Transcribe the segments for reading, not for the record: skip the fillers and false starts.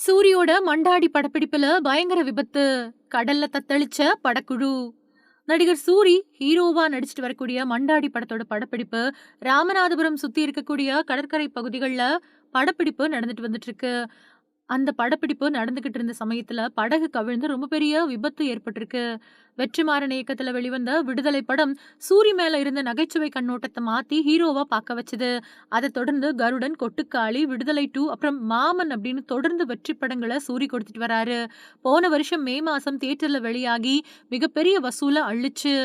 சூரியோட மண்டாடி படப்பிடிப்புல பயங்கர விபத்து. கடல்ல தத்தளிச்ச படக்குழு. நடிகர் சூரி ஹீரோவா நடிச்சிட்டு வரக்கூடிய மண்டாடி படத்தோட படப்பிடிப்பு ராமநாதபுரம் சுத்தி இருக்கக்கூடிய கடற்கரை பகுதிகள்ல படப்பிடிப்பு நடந்துட்டு வந்துட்டு இருக்கு. அந்த படப்பிடிப்பு நடந்துகிட்டு இருந்த சமயத்துல படகு கவிழ்ந்து ரொம்ப பெரிய விபத்து ஏற்பட்டிருக்கு. வெற்றிமாறன் இயக்கத்துல வெளிவந்த விடுதலை படம் சூரி மேல இருந்த நகைச்சுவை கண்ணோட்டத்தை மாத்தி ஹீரோவா பார்க்க வச்சது. அதை தொடர்ந்து கருடன், கொட்டுக்காளி, விடுதலை 2 அப்புறம் மாமன் அப்படின்னு தொடர்ந்து வெற்றி படங்களை சூரி கொடுத்துட்டு வராரு. போன வருஷம் மே மாசம் தியேட்டர்ல வெளியாகி மிகப்பெரிய வசூலை அள்ளிச்சு.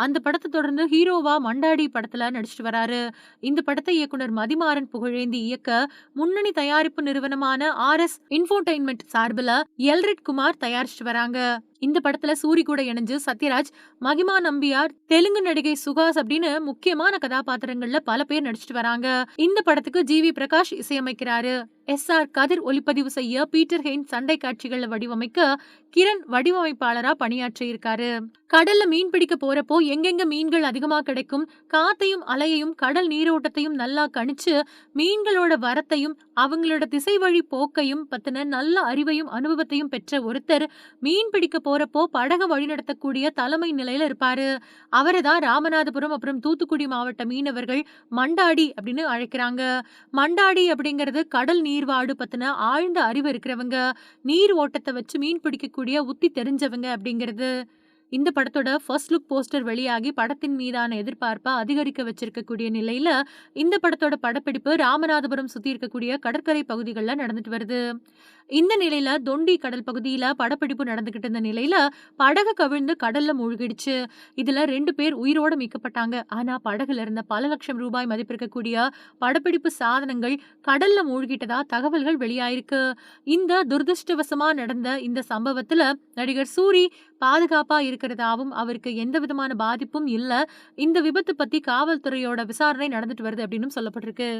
அந்த படத்தை தொடர்ந்து ஹீரோவா மண்டாடி படத்துல நடிச்சிட்டு வராரு. இந்த படத்தை இயக்குனர் மதிமாறன் புகழேந்தி இயக்க முன்னணி தயாரிப்பு நிறுவனமான RS இன்ஃபோடெயின்மெண்ட் சார்பில் எல்ரிட் குமார் தயாரிச்சிட்டு வராங்க. இந்த படத்துல சூரி கூட இணைஞ்சு சத்யராஜ், மகிமா நம்பியார், தெலுங்கு நடிகை சுகாஸ் அப்படின்னு முக்கியமான கதாபாத்திரங்கள்ல பல பேர் நடிச்சிட்டு வராங்க. இந்த படத்துக்கு GV பிரகாஷ் இசையமைக்கிறாரு. SR கதிர் ஒளிப்பதிவு செய்ய பீட்டர் ஹெயின் சண்டை காட்சிகளை வடிவமைக்க கிரண் வடிவமைப்பாளரா பணியாற்றி இருக்காரு. கடல்ல மீன் பிடிக்க போறப்போ எங்கெங்க மீன்கள் அதிகமா கிடைக்கும், காத்தையும் அலையையும் கடல் நீரோட்டத்தையும் நல்லா கணிச்சு மீன்களோட வரத்தையும் அவங்களோட திசை வழி போக்கையும் பத்தின நல்ல அறிவையும் அனுபவத்தையும் பெற்ற ஒருத்தர் மீன் பிடிக்க போறப்போ படக வழிநடத்தக்கூடிய தலைமை நிலையில இருப்பாரு. அவரை தான் ராமநாதபுரம் அப்புறம் தூத்துக்குடி மாவட்ட மீனவர்கள் மண்டாடி அப்படின்னு அழைக்கிறாங்க. மண்டாடி அப்படிங்கிறது கடல் நீர்வாடு பத்தின ஆழ்ந்த அறிவு இருக்கிறவங்க, நீர் ஓட்டத்தை வச்சு மீன் பிடிக்கக்கூடிய உத்தி தெரிஞ்சவங்க அப்படிங்கிறது. இந்த படத்தோட ஃபர்ஸ்ட் லுக் போஸ்டர் வெளியாகி படத்தின் மீதான எதிர்பார்ப்பை அதிகரிக்க வச்சிருக்கக்கூடிய நிலையில இந்த படத்தோட படப்பிடிப்பு ராமநாதபுரம் சுத்தி இருக்கக்கூடிய கடற்கரை பகுதிகளில் நடந்துட்டு வருது. இந்த நிலையில தொண்டி கடல் பகுதியில படப்பிடிப்பு நடந்துகிட்டு இருந்த நிலையில படகு கவிழ்ந்து கடல்ல மூழ்கிடுச்சு. இதுல 2 பேர் உயிரோட மீட்கப்பட்டாங்க. ஆனா படகுல இருந்த பல லட்சம் ரூபாய் மதிப்பிருக்கக்கூடிய படப்பிடிப்பு சாதனங்கள் கடல்ல மூழ்கிட்டதா தகவல்கள் வெளியாயிருக்கு. இந்த துரதிருஷ்டவசமா நடந்த இந்த சம்பவத்துல நடிகர் சூரி பாதுகாப்பா இருக்கிறதாவும் அவருக்கு எந்த விதமான பாதிப்பும் இல்ல. இந்த விபத்து பத்தி காவல்துறையோட விசாரணை நடந்துட்டு வருது அப்படின்னு சொல்லப்பட்டிருக்கு.